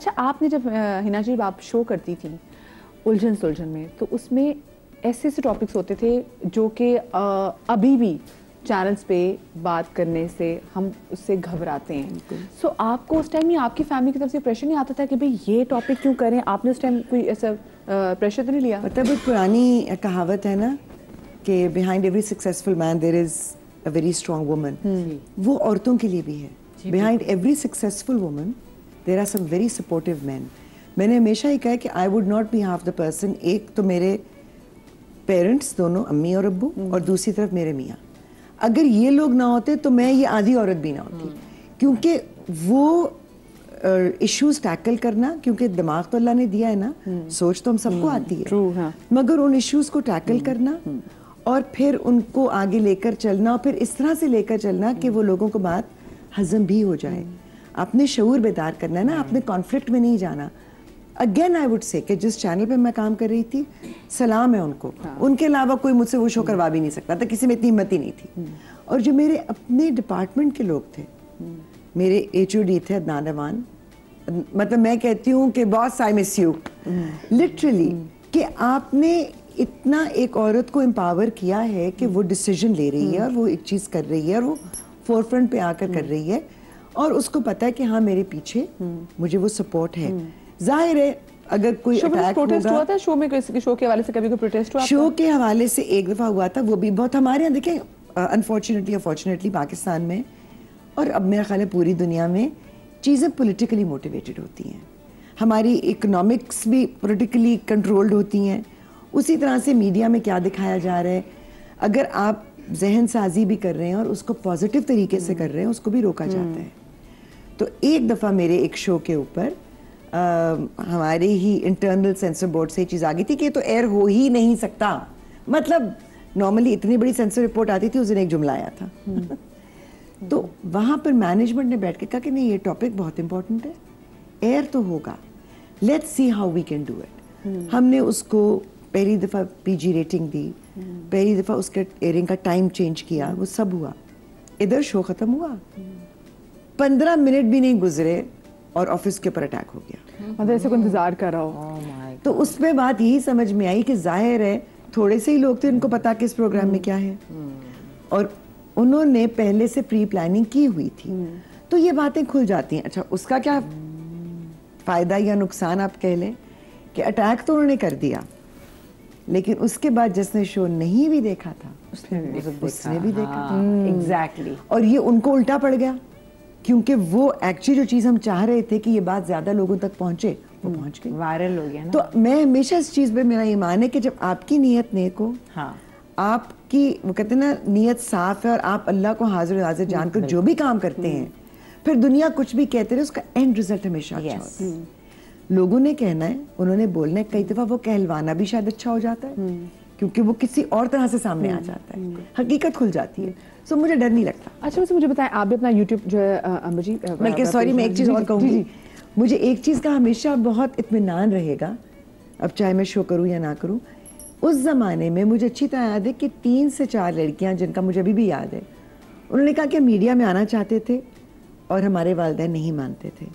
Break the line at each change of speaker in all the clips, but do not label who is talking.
अच्छा, आपने जब हिना जी आप शो करती थी उलझन सुलझन में, तो उसमें ऐसे ऐसे टॉपिक्स होते थे जो कि अभी भी चैनल्स पे बात करने से हम उससे घबराते हैं। सो आपको उस टाइम आपकी फैमिली की तरफ से प्रेशर नहीं आता था कि भाई ये टॉपिक क्यों करें? आपने उस टाइम कोई ऐसा प्रेशर तो नहीं लिया?
मतलब एक पुरानी कहावत है ना कि behind every successful man there is a very strong woman. वो औरतों के लिए भी है। Behind every successful woman there are some very supportive man. मैंने हमेशा ही कहा कि I would not be half the person. एक तो मेरे पेरेंट्स दोनों, अम्मी और अब्बू, और दूसरी तरफ मेरे मियाँ। अगर ये लोग ना होते तो मैं ये आधी औरत भी ना होती। क्योंकि वो इश्यूज टैकल करना, क्योंकि दिमाग तो अल्लाह ने दिया है ना, सोच तो हम सबको आती है।
हाँ।
मगर उन इश्यूज को टैकल करना और फिर उनको आगे लेकर चलना, और फिर इस तरह से लेकर चलना कि वो लोगों को बात हजम भी हो जाए। आपने शऊर बेदार करना है ना, आपने कॉन्फ्लिक्ट में नहीं जाना। अगेन आई वुड से कि जिस चैनल पे मैं काम कर रही थी, सलाम है उनको। उनके अलावा कोई मुझसे वो शो करवा भी नहीं सकता था, किसी में इतनी हिम्मत ही नहीं थी। और जो मेरे अपने डिपार्टमेंट के लोग थे, मेरे HOD थे अदनान अमान, मतलब मैं कहती हूँ कि boss I miss you literally, कि आपने इतना एक औरत को एम्पावर किया है कि वो डिसीजन ले रही है और वो एक चीज़ कर रही है और वो फोरफ्रंट पे आकर कर रही है, और उसको पता है कि हाँ मेरे पीछे मुझे वो सपोर्ट है। जाहिर है अगर कोई अटैक
हुआ था शो में, किसी शो के हवाले से कभी कोई प्रोटेस्ट हुआ?
शो के हवाले से एक दफ़ा हुआ था, वो भी बहुत हमारे यहाँ देखें अनफॉर्चुनेटली अनफॉर्चुनेटली पाकिस्तान में, और अब मेरा ख्याल है पूरी दुनिया में, चीज़ें पॉलिटिकली मोटिवेटेड होती हैं। हमारी इकोनॉमिक्स भी पॉलिटिकली कंट्रोल्ड होती हैं। उसी तरह से मीडिया में क्या दिखाया जा रहा है, अगर आप जहन साजी भी कर रहे हैं और उसको पॉजिटिव तरीके से कर रहे हैं, उसको भी रोका जाता है। तो एक दफ़ा मेरे एक शो के ऊपर हमारे ही इंटरनल सेंसर बोर्ड से चीज़ आ गई थी कि ये तो एयर हो ही नहीं सकता। मतलब नॉर्मली इतनी बड़ी सेंसर रिपोर्ट आती थी, उस दिन एक जुमला आया था। तो वहाँ पर मैनेजमेंट ने बैठ के कहा कि नहीं, ये टॉपिक बहुत इंपॉर्टेंट है, एयर तो होगा, let's see how we can do it. हमने उसको पहली दफ़ा PG रेटिंग दी, पहली दफ़ा उसके एयरिंग का टाइम चेंज किया, वो सब हुआ। इधर शो ख़त्म हुआ, 15 मिनट भी नहीं गुजरे और ऑफिस के ऊपर अटैक हो गया।
मतलब ऐसे को इंतजार कर रहा हो।
तो उसमें बात यही समझ में आई कि जाहिर है थोड़े से ही लोग थे, उनको पता कि इस प्रोग्राम में क्या है, और उन्होंने पहले से प्री प्लानिंग की हुई थी। तो ये बातें खुल जाती हैं। अच्छा, उसका क्या फायदा या नुकसान आप कह लें कि अटैक तो उन्होंने कर दिया, लेकिन उसके बाद जिसने शो नहीं भी देखा था उसने भी देखा।
एग्जैक्टली।
और ये उनको उल्टा पड़ गया, क्योंकि वो एक्चुअली जो चीज़ हम चाह रहे थे कि ये बात ज़्यादा लोगों तक पहुँचे, वो पहुँच गई,
वायरल हो गया ना।
तो मैं हमेशा इस चीज़ पे मेरा ईमान है कि जब आपकी नीयत नेक हो,
हाँ,
आपकी वो कहते हैं ना नीयत साफ है, और आप अल्लाह को हाजिर हाजिर जानकर जो भी काम करते हैं, फिर दुनिया कुछ भी कहते रहे, उसका एंड रिजल्ट हमेशा अच्छा होता है। लोगों ने कहना है, उन्होंने बोलना है, कई दफ़ा वो कहलवाना भी शायद अच्छा हो जाता है, क्योंकि वो किसी और तरह से सामने आ जाता है, हकीकत खुल जाती है। सो मुझे डर नहीं लगता।
अच्छा, मुझे बताएं, आप भी अपना यूट्यूब जो है अम्मा जी,
बल्कि सॉरी मैं एक चीज़ और कहूँगी, मुझे एक चीज़ का हमेशा बहुत इत्मीनान रहेगा, अब चाहे मैं शो करूँ या ना करूँ। उस ज़माने में मुझे अच्छी तरह याद है कि 3 से 4 लड़कियाँ, जिनका मुझे अभी भी याद है, उन्होंने कहा कि मीडिया में आना चाहते थे और हमारे वालिदैन नहीं मानते थे,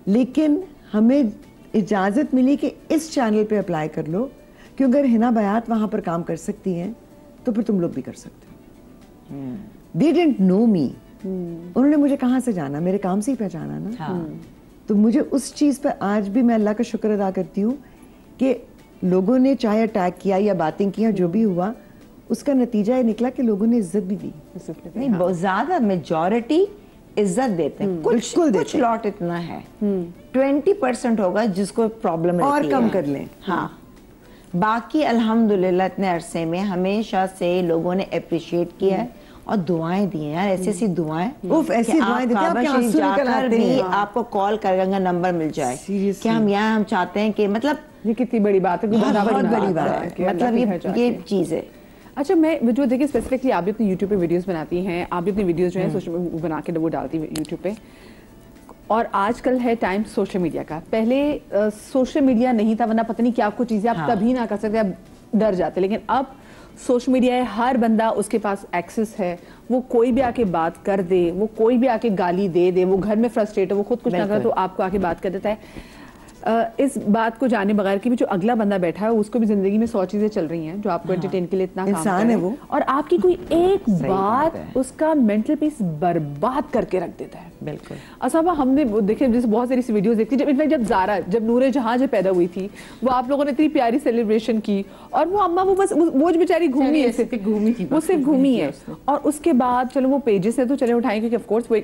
लेकिन हमें इजाज़त मिली कि इस चैनल पे अप्लाई कर लो, क्योंकि अगर हिना बयात वहाँ पर काम कर सकती हैं तो फिर तुम लोग भी कर सकते हो। They didn't know me. उन्होंने मुझे कहाँ से जाना, मेरे काम से ही पहचाना ना।
हाँ।
तो मुझे उस चीज़ पर आज भी मैं अल्लाह का शुक्र अदा करती हूँ कि लोगों ने चाहे अटैक किया या बातें किया, जो भी हुआ, उसका नतीजा ये निकला कि लोगों ने इज्जत भी दी।
नहीं, बहुत ज्यादा मेजॉरिटी इज्जत देते हैं, कुछ लॉट इतना है, 20% होगा जिसको प्रॉब्लम
और कम कर लें।
हाँ, बाकी अल्हम्दुलिल्लाह इतने अरसे में हमेशा से लोगों ने अप्रिशिएट किया है और दुआएं दी हैं यार, ऐसी दुआएं,
ऐसी दुआएं देते हैं, आपके आंसू निकल आते हैं।
आपको कॉल करेंगे, नंबर मिल जाए कि हम यहाँ, हम चाहते हैं कि, मतलब
ये कितनी बड़ी बात है,
बहुत बड़ी बात है,
मतलब ये चीज़ है।
अच्छा, मैं जो देखिए स्पेसिफिकली आप भी अपनी यूट्यूब पे वीडियोस बनाती हैं, आप भी अपनी वीडियोस जो है सोशल बना के वो डालती हैं यूट्यूब पे, और आजकल है टाइम सोशल मीडिया का। पहले सोशल मीडिया नहीं था, वरना पता नहीं क्या कुछ चीज़ें आप कभी ना कर सकते, आप डर जाते, लेकिन अब सोशल मीडिया है, हर बंदा उसके पास एक्सेस है, वो कोई भी आके बात कर दे, वो कोई भी आके गाली दे दे, वो घर में फ्रस्ट्रेट है, वो खुद कुछ ना करे तो आपको आके बात कर देता है। इस बात को जाने बगैर कि भी जो अगला बंदा बैठा है उसको भी जिंदगी में 100 चीजें चल रही हैं जो आपको एंटरटेन के लिए इतना काम
इंसान है वो,
और आपकी कोई एक बात उसका मेंटल पीस बर्बाद करके रख देता है।
बिल्कुल।
अच्छा, हमने देखे जैसे बहुत सारी वीडियोस देखती, जब इनफैक्ट जब नूरे जहां जब पैदा हुई थी, वो आप लोगों ने इतनी प्यारी सेलिब्रेशन की, और वो अम्मा वो बस वो बेचारी घूमी है, वो सिर्फ घूमी है। और उसके बाद चलो वो पेजेस से तो चले उठाएं, क्योंकि ऑफकोर्स वो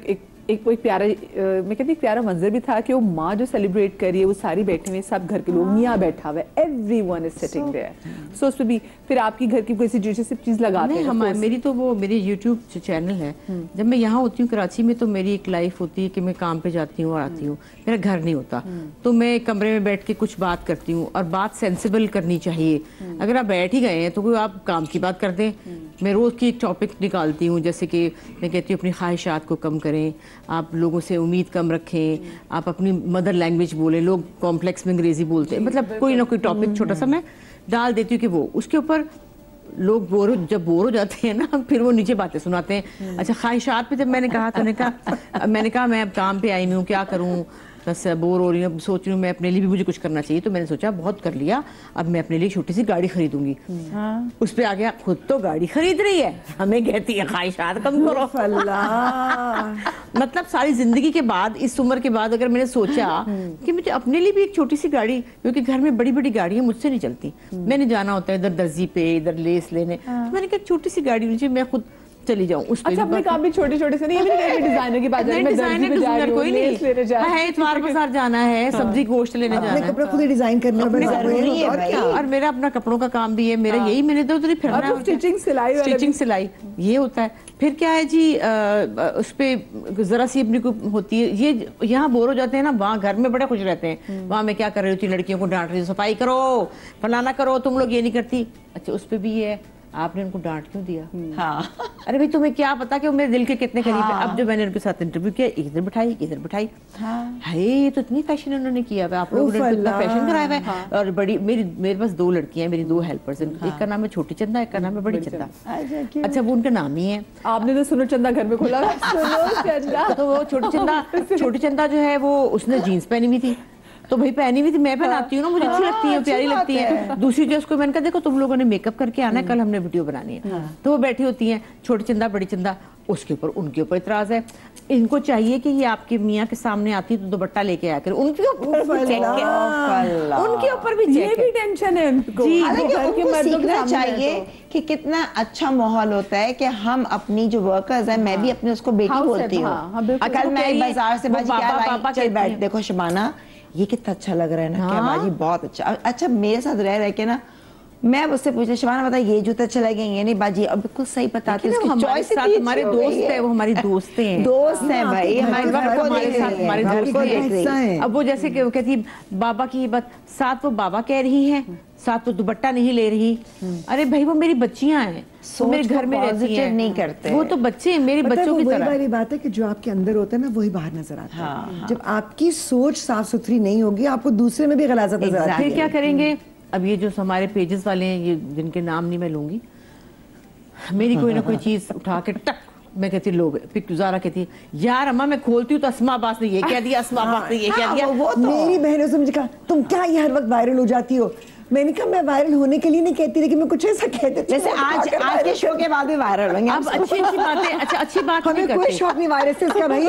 एक प्यारा, मैं कहती एक प्यारा मंजर भी था कि वो माँ जो सेलिब्रेट कर रही है, वो सारी बैठे हुए, सब घर के लोग, मियाँ बैठा हुआ है, एवरीवन इज सिटिंग देयर। सो उस पे भी फिर आपकी घर की कोई सी चीज लगाते हैं।
मेरी तो वो मेरी यूट्यूब चैनल है, जब मैं यहाँ होती हूँ कराची में तो मेरी एक लाइफ होती है कि मैं काम पे जाती हूँ और आती हूँ, मेरा घर नहीं होता, तो मैं कमरे में बैठ के कुछ बात करती हूँ, और बात सेंसिबल करनी चाहिए। अगर आप बैठ ही गए हैं तो कोई आप काम की बात कर दें। मैं रोज़ की एक टॉपिक निकालती हूँ, जैसे कि मैं कहती हूँ अपनी ख्वाहिशात को कम करें, आप लोगों से उम्मीद कम रखें, आप अपनी मदर लैंग्वेज बोलें, लोग कॉम्प्लेक्स में अंग्रेजी बोलते हैं, मतलब कोई ना कोई टॉपिक छोटा सा मैं डाल देती हूँ कि वो उसके ऊपर लोग जब बोर हो जाते हैं ना, फिर वो नीचे बातें सुनाते हैं। अच्छा, ख्वाहिशात पे जब मैंने कहा तो मैंने कहा मैं अब काम पे आई हूँ, क्या करूँ, बस बोर हो रही हूँ, सोच रही हूँ मैं अपने लिए भी मुझे कुछ करना चाहिए, तो मैंने सोचा बहुत कर लिया, अब मैं अपने लिए छोटी सी गाड़ी खरीदूंगी। उस पे आ गया, खुद तो गाड़ी खरीद रही है, हमें कहती है ख्वाहिशात कम करो। मतलब सारी जिंदगी के बाद, इस उम्र के बाद, अगर मैंने सोचा कि मुझे अपने लिए भी एक छोटी सी गाड़ी, क्योंकि घर में बड़ी बड़ी गाड़ियां मुझसे नहीं चलती, मैंने जाना होता है इधर दर्जी पे, इधर लेस लेने, तो मैंने कहा छोटी सी गाड़ी नीचे मैं खुद चली जाऊं उस पे।
अच्छा, अपने काम भी छोटे-छोटे से नहीं, ये भी नहीं डिजाइनर की बात है, मैं डिजाइनर पे जा रही हूं, कोई नहीं है,
इतवार बाजार जाना है, सब्जी गोश्त लेने जाना है,
कपड़े खुद ही डिजाइन करना
जरूरी है भाई। और मेरा अपना कपड़ों का काम भी है, मेरा यही, मैंने तो उधर फिरना है, स्टिचिंग सिलाई ये होता है। फिर क्या है जी, उस पे जरा सी अपनी को होती है, ये यहाँ बोर हो जाते हैं ना, वहाँ घर में बड़े खुश रहते हैं, वहाँ मैं क्या कर रही होती, लड़कियों को डांट रही हूँ, सफाई करो, फलाना करो, तुम लोग ये नहीं करती। अच्छा, उस पे भी ये है, आपने उनको डांट क्यों दिया? हाँ। अरे भाई, तुम्हें क्या पता कि वो मेरे दिल के कितने करीब है। अब जो मैंने उनके साथ इंटरव्यू किया, इधर बिठाई इधर बिठाई, हाय तो इतनी फैशन उन्होंने किया हुआ, आप लोगों ने इतना फैशन कराया हुआ है। और बड़ी मेरे पास 2 लड़कियां हैं, मेरी 2 हेल्पर्स, एक का नाम है छोटी चंदा, एक का नाम है बड़ी चंदा। अच्छा, वो उनका नाम ही है।
आपने तो सुनो चंदा घर में खोला, सुनो चंदा।
तो वो छोटी चंदा जो है, वो उसने जीन्स पहनी हुई थी, तो भाई पहनी हुई थी, मैं पहनाती हूँ ना, मुझे अच्छी लगती है, प्यारी लगती है। दूसरी जो उसको मैंने कहा देखो तुम लोगों ने मेकअप करके आना है, कल हमने वीडियो बनानी है। तो वो बैठी होती हैं, छोटी चंदा बड़ी चंदा, उसके ऊपर उनके ऊपर इतराज है, इनको चाहिए कि ये आपके मियाँ के सामने आती है तो दुपट्टा लेके आया करें, उनके ऊपर भी
ये भी टेंशन है उनको।
घर के मर्दों को चाहिए कि कितना अच्छा माहौल होता है कि हम अपनी जो वर्कर्स है, मैं भी अपने उसको बेटी बोलती हूँ। कल मैं बाजार से बाजी क्या चल बैठ, देखो शबाना ये कितना अच्छा लग रहा है ना, क्या बाजी बहुत अच्छा। अच्छा, मेरे साथ रह के ना, मैं उससे पूछा शबाना बता ये जूता अच्छा लगे, ये नहीं बाजी, अब बिल्कुल सही बताती है,
हमारे साथ हमारे दोस्त है, वो हमारी दोस्त हैं
भाई, हमारे घर को देख रही है।
अब वो जैसे कि वो कहती है बाबा की बात, साथ वो बाबा कह रही है, साथ वो दुपट्टा नहीं ले रही। अरे भाई, वो मेरी बच्चियां हैं, वो मेरे घर में रहती हैं,
नहीं करते,
वो तो बच्चे हैं मेरे बच्चों की तरह।
वही बात है कि जो आपके अंदर होता है ना, वही बाहर नजर आता है। जब आपकी सोच साफ सुथरी नहीं होगी, आपको दूसरे में भी गलाजत नजर आती है।
फिर क्या करेंगे? अब ये जो हमारे पेजेस वाले हैं, ये जिनके नाम नहीं मैं लूंगी, मेरी कोई ना कोई चीज उठा के टक, मैं कहती लोग पिक, ज़ारा कहती यार अम्मा मैं खोलती हूँ तो अस्मा अब्बास ने ये कह दिया, अस्मा अब्बास ने ये कह दिया।
वो तो मेरी बहनों से मुझे कहा तुम क्या ये हर वक्त वायरल हो जाती हो। मैंने कहा मैं वायरल होने के लिए नहीं कहती, लेकिन मैं कुछ ऐसा कह देती हूँ,
जैसे आज के शो के बाद भी वायरल होंगे।
अब अच्छी बातें, अच्छा अच्छी बात
हमें कोई शौक नहीं वायरस का भाई,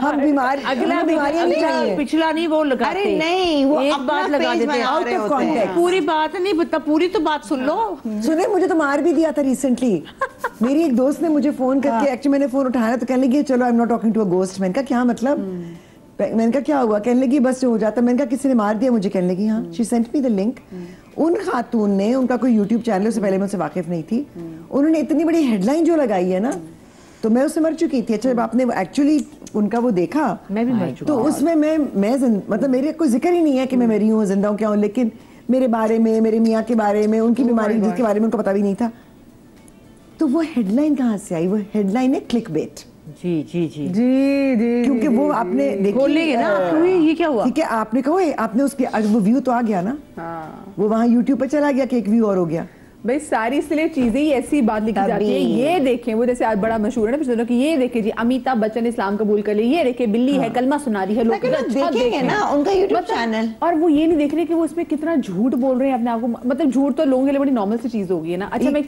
हम बीमार,
अगला
बीमारियां नहीं चाहिए,
पिछला नहीं वो लगाते।
अरे नहीं, वो
एक बात लगा देते हैं आउट ऑफ कॉन्टेक्स्ट, पूरी बात नहीं बता, पूरी तो बात सुन लो।
सुने, मुझे तो मार भी दिया था रिसेंटली। मेरी एक दोस्त ने मुझे फोन करके, एक्चुअली मैंने फोन उठाया तो कहने लगी चलो I am not talking to a ghost. मैंने कहा क्या मतलब? मैंने कहा क्या हुआ? कहने लगी बस हो जाता। मैंने कहा किसी ने मार दिया मुझे? कहने लगी हाँ। She sent me the link. उन खातून ने, उनका कोई यूट्यूब चैनल है, उससे पहले मैं उससे वाकिफ नहीं थी, उन्होंने इतनी बड़ी हेडलाइन जो लगाई है ना, तो मैं उससे मर चुकी थी। अच्छा, जब आपने एक्चुअली उनका वो देखा,
मैं भी मर चुकी,
तो उसमें मैं मतलब मेरे कोई जिक्र ही नहीं है कि मैं मरी हूँ, जिंदा हूँ, क्या हूँ, लेकिन मेरे बारे में, मेरे मियाँ के बारे में, उनकी बीमारी जिसके बारे में उनको पता भी नहीं था। तो वो हेडलाइन कहाँ से आई? वो हेडलाइन है क्लिक बेट।
जी जी जी
जी जी, क्योंकि वो आपने
खोलेंगे ना, ये क्या हुआ?
ठीक है, आपने कहा आपने उसके वो व्यू तो आ गया ना, वो वहाँ यूट्यूब पर चला गया कि एक व्यू और हो गया।
भाई सारी इसलिए चीजें ही ऐसी बात लिखी जाती है, ये देखें, वो जैसे आज बड़ा मशहूर है ना पिछले दिनों कि ये देखे जी अमिताभ बच्चन ने इस्लाम कबूल कर लिया, ये देखे बिल्ली है कलमा सुना रही है, लोग
देखेंगे ना उनका यूट्यूब चैनल,
और वो ये नहीं देख रहे कि वो इसमें कितना झूठ बोल रहे हैं अपने आप को, मतलब झूठ तो लोगों के लिए बड़ी नॉर्मल सी चीज होगी है ना। अच्छा मैं